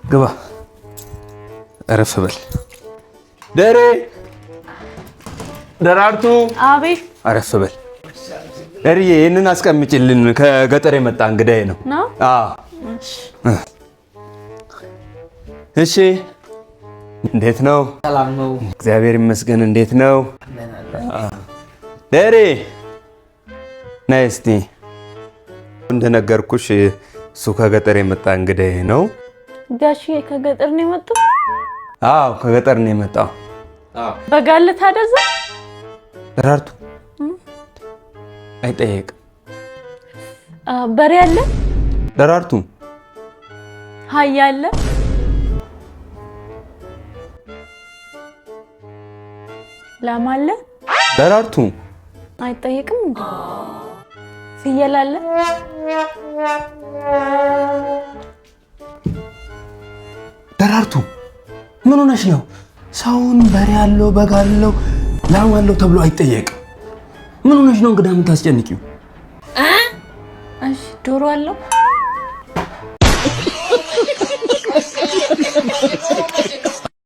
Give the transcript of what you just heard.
ግባ እረፍ በል ደራርቱ አቤት አረፍ በል እርዬ ይሄንን አስቀምጪልን ከገጠር የመጣ እንግዳዬ ነው አዎ እሺ እንዴት ነው ሰላም ነው እግዚአብሔር ይመስገን እንዴት ነው ደሬ ነይ እስቲ እንደነገርኩሽ እሱ ከገጠር የመጣ እንግዳዬ ነው ጋሺ ከገጠር ነው የመጣው አዎ ከገጠር ነው የመጣው በጋለ ታደዘ ደራርቱ አይጠየቅ በሬ አለ ደራርቱ ሃያ አለ ላም አለ ደራርቱ አይጠየቅም እንዴ ፍየል አለ ደራርቱ ምን ሆነሽ ነው ሰውን በሬ ያለው በግ አለው ላም አለው ተብሎ አይጠየቅም ምን ሆነሽ ነው እንግዳ የምታስጨንቂው እሺ ዶሮ አለው